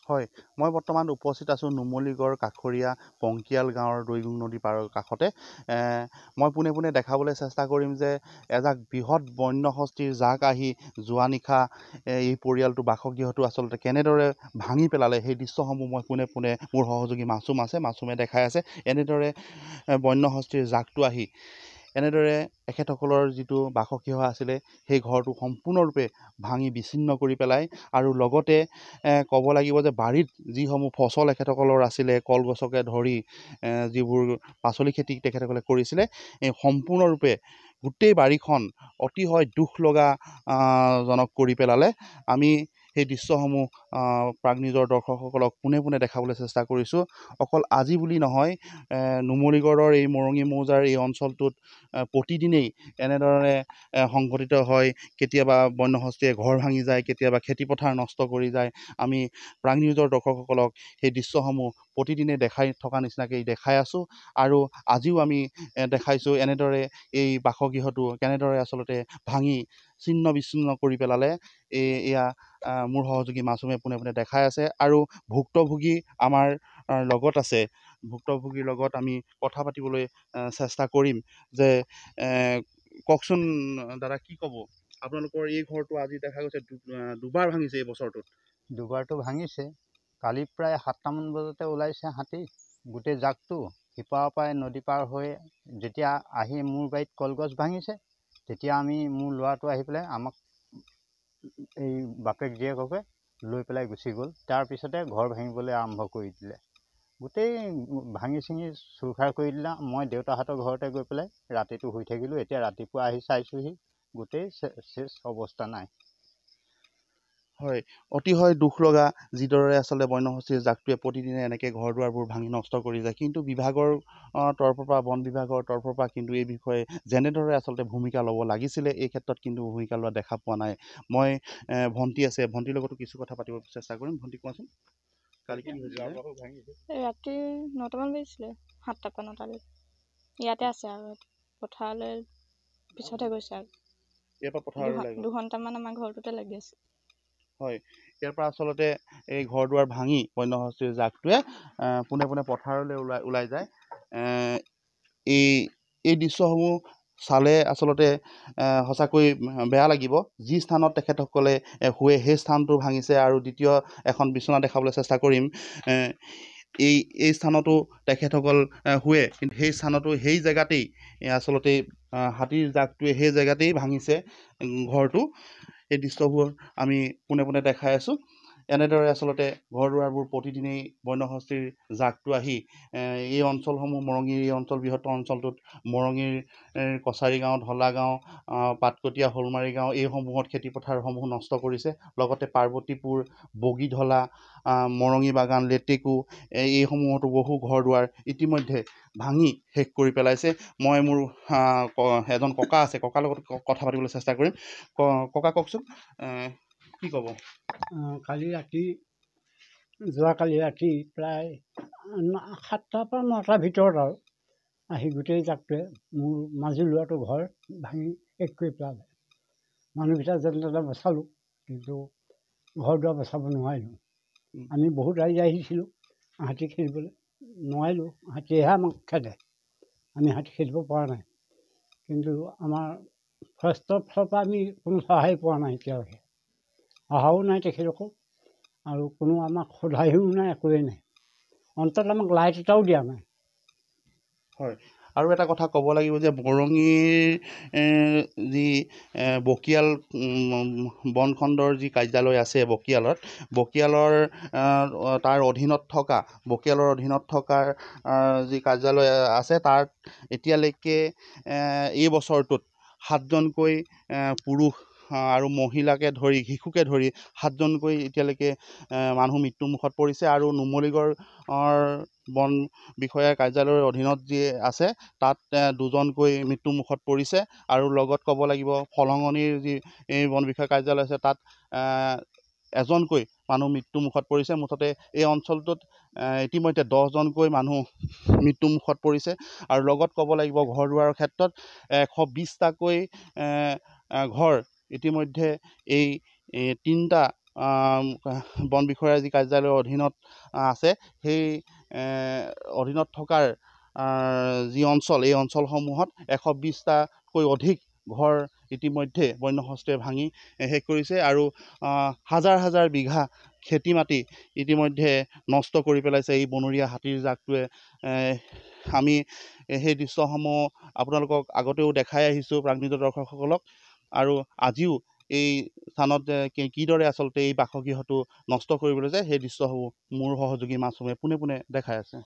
হয়, মই বৰ্তমান উপস্থিত আছোঁ নুমলীগড় কাষৰীয়া পংকিয়াল গাঁৱৰ দৈগুং নদী পাৰৰ কাষতে। মই পোনে পোনে দেখাবলৈ চেষ্টা কৰিম যে এজাক বৃহৎ বন্য হস্তীৰ জাক আহি যোৱা নিশা এই পৰিয়ালটো বাসগৃহটো আচলতে কেনেদৰে ভাঙি পেলালে সেই দৃশ্যসমূহ মই পোনে পোনে মোৰ সহযোগী মাছুমে দেখাই আছে। এনেদৰে বন্য হস্তীৰ জাকটো আহি এনেদৰে এখেতসকলৰ যিটো বাসগৃহ আছিলে সেই ঘৰটো সম্পূৰ্ণৰূপে ভাঙি বিচ্ছিন্ন কৰি পেলায় আৰু লগতে ক'ব লাগিব যে বাৰীত যিসমূহ ফচল এখেতসকলৰ আছিলে কলগছকে ধৰি যিবোৰ পাচলি খেতি তেখেতসকলে কৰিছিলে সম্পূৰ্ণৰূপে গোটেই বাৰীখন অতিশয় দুখ লগা জনক কৰি পেলালে। আমি সেই দৃশ্যসমূহ প্ৰাগনিউজৰ দৰ্শকসকলক পোনে পোনে দেখাবলৈ চেষ্টা কৰিছোঁ। অকল আজি বুলি নহয়, নুমলীগড়ৰ এই মৰঙী মৌজাৰ এই অঞ্চলটোত প্ৰতিদিনেই এনেধৰণে সংঘটিত হয়। কেতিয়াবা বন্যহস্তীয়ে ঘৰ ভাঙি যায়, কেতিয়াবা খেতিপথাৰ নষ্ট কৰি যায়। আমি প্ৰাগনিউজৰ দৰ্শকসকলক সেই দৃশ্যসমূহ প্ৰতিদিনে দেখাই থকা নিচিনাকৈ দেখাই আছোঁ আৰু আজিও আমি দেখাইছোঁ এনেদৰে এই বাসগৃহটো কেনেদৰে আচলতে ভাঙি ছিন্ন বিচ্ছিন্ন কৰি পেলালে। এয়া মোৰ সহযোগী মাছুমে পোনে পোনে দেখাই আছে আৰু ভুক্তভোগী আমাৰ লগত আছে। ভুক্তভোগীৰ লগত আমি কথা পাতিবলৈ চেষ্টা কৰিম যে কওকচোন দাদা, কি ক'ব? আপোনালোকৰ এই ঘৰটো আজি দেখা গৈছে দুবাৰ ভাঙিছে এই বছৰটোত। দুবাৰটো ভাঙিছে। কালি প্ৰায় 7টামান বজাতে ওলাইছে হাতী, গোটেই জাকটো সিপাৰৰ পৰাই নদী পাৰ হৈ যেতিয়া আহি মোৰ বাৰীত কলগছ ভাঙিছে, তেতিয়া মোৰ ল'ৰাটো আহি পেলাই আমাক এই বাপেক জীয়েককে লৈ পেলাই গুচি গ'ল। তাৰপিছতে ঘৰ ভাঙিবলৈ আৰম্ভ কৰি দিলে। গোটেই ভাঙি চিঙি চুৰখাৰ কৰি দিলে। মই দেউতাহঁতৰ ঘৰতে গৈ পেলাই ৰাতিটো শুই থাকিলোঁ। এতিয়া ৰাতিপুৱা আহি চাইছোঁহি গোটেই শেষ অৱস্থা নাই। হয়, অতিশয় দুখ লগা যিদৰে আচলতে বন্যহস্তীৰ জাকটোৱে প্ৰতিদিনে এনেকৈ ঘৰ দুৱাৰবোৰ ভাঙি নষ্ট কৰি যায়। কিন্তু বিভাগৰ তৰফৰ পৰা, বন বিভাগৰ তৰফৰ পৰা কিন্তু এই বিষয়ে যেনেদৰে আচলতে ভূমিকা ল'ব লাগিছিলে এই ক্ষেত্ৰত কিন্তু ভূমিকা লোৱা দেখা পোৱা নাই। মই ভণ্টি আছে, ভণ্টিৰ লগতো কিছু কথা পাতিব চেষ্টা কৰিম। ভণ্টি, কোৱাচোন কালি কি হৈছিলে? ৰাতি 9টামান বাজিছিলে, 7টাৰ পৰা 9টালৈ ইয়াতে আছে আৰু পথাৰলৈ পিছতহে গৈছে আৰু ইয়াৰ পৰা পথাৰলৈ 2 ঘণ্টামান আমাৰ ঘৰটোতে লাগি আছে। হয়, ইয়াৰ পৰা আচলতে এই ঘৰ দুৱাৰ ভাঙি বন্যহস্তীৰ জাকটোৱে পোনে পোনে পথাৰলৈ ওলাই যায়। এই দৃশ্যসমূহ চালে আচলতে সঁচাকৈ বেয়া লাগিব। যি স্থানত তেখেতসকলে শুৱে সেই স্থানটো ভাঙিছে আৰু দ্বিতীয় এখন বিচনা দেখাবলৈ চেষ্টা কৰিম। এই স্থানতো তেখেতসকল শুৱে, কিন্তু সেই স্থানতো সেই জেগাতেই আচলতে হাতীৰ জাকটোৱে সেই জেগাতেই ভাঙিছে ঘৰটো। এই দৃশ্যবোৰ আমি পোনে পোনে দেখাই আছোঁ। এনেদৰে আচলতে ঘৰ দুৱাৰবোৰ প্ৰতিদিনেই বন্যহস্তীৰ জাকটো আহি এই অঞ্চলসমূহ মৰঙীৰ এই অঞ্চল বৃহত্তৰ অঞ্চলটোত মৰঙীৰ কছাৰী গাঁও, ঢলা গাঁও, পাটকটীয়া, শ'লমাৰী গাঁও এইসমূহত খেতিপথাৰসমূহ নষ্ট কৰিছে। লগতে পাৰ্বতীপুৰ, বগীঢলা, মৰঙী বাগান, লেটেকু এইসমূহতো বহু ঘৰ দুৱাৰ ইতিমধ্যে ভাঙি শেষ কৰি পেলাইছে। মই মোৰ এজন ককা আছে, ককাৰ লগত কথা পাতিবলৈ চেষ্টা কৰিম। ককা, কওকচোন কি ক'ব? যোৱাকালি ৰাতি প্ৰায় 7টাৰ পৰা 9টাৰ ভিতৰত আৰু আহি গোটেই জাকটোৱে মোৰ মাজু ল'ৰাটোৰ ঘৰ ভাঙি শেষ কৰি পেলালে। মানুহকেইটা যেনে তেনে বচালোঁ, কিন্তু ঘৰ দুৱাৰ বচাব নোৱাৰিলোঁ। আমি বহুত ৰাইজ আহিছিলোঁ হাতী খেদিবলৈ, নোৱাৰিলোঁ। হাতীয়েহে আমাক খেদে, আমি হাতী খেদিব পৰা নাই। কিন্তু আমাৰ ফৰেষ্টৰ ফালৰ পৰা আমি কোনো সহায় পোৱা নাই এতিয়ালৈকে। অহাও নাই তেখেতসকল আৰু কোনো আমাক সোধায়ো নাই, একোৱেই নাই। অন্তত আমাক লাইট এটাও দিয়া নাই। হয়, আৰু এটা কথা ক'ব লাগিব যে মৰঙীৰ যি বকিয়াল বনখণ্ডৰ যি কাৰ্যালয় আছে বকিয়ালৰ তাৰ অধীনত থকা যি কাৰ্যালয় আছে তাত এতিয়ালৈকে এই বছৰটোত 7জনকৈ পুৰুষ আৰু মহিলাকে ধৰি শিশুকে ধৰি 7জনকৈ এতিয়ালৈকে মানুহ মৃত্যুমুখত পৰিছে। আৰু নুমলীগড় বন বিষয়াৰ কাৰ্যালয়ৰ অধীনত যি আছে তাত 2জনকৈ মৃত্যুমুখত পৰিছে। আৰু লগত ক'ব লাগিব ফলঙনিৰ যি বন বিষয়া কাৰ্যালয় আছে তাত 1জনকৈ মানুহ মৃত্যুমুখত পৰিছে। মুঠতে এই অঞ্চলটোত ইতিমধ্যে 10জনকৈ মানুহ মৃত্যুমুখত পৰিছে। আৰু লগত ক'ব লাগিব ঘৰ দুৱাৰৰ ক্ষেত্ৰত 120টাকৈ ঘৰ ইতিমধ্যে এই 3টা বন বিষয়াৰ যি কাৰ্যালয়ৰ অধীনত আছে সেই অধীনত থকাৰ যি অঞ্চল, এই অঞ্চলসমূহত 120টাতকৈ অধিক ঘৰ ইতিমধ্যে বন্যহস্তীয়ে ভাঙি শেষ কৰিছে আৰু হাজাৰ হাজাৰ বিঘা খেতি মাটি ইতিমধ্যে নষ্ট কৰি পেলাইছে এই বনৰীয়া হাতীৰ জাকটোৱে। আমি সেই দৃশ্যসমূহ আপোনালোকক আগতেও দেখাই আহিছোঁ প্ৰাঞ্জিত দৰ্শকসকলক, আৰু আজিও এই স্থানত কিদৰে আচলতে এই বাসগৃহটো নষ্ট কৰিবলৈ যায় সেই দৃশ্যসমূহ মোৰ সহযোগী মাছুমে পোনে পোনে দেখাই আছে।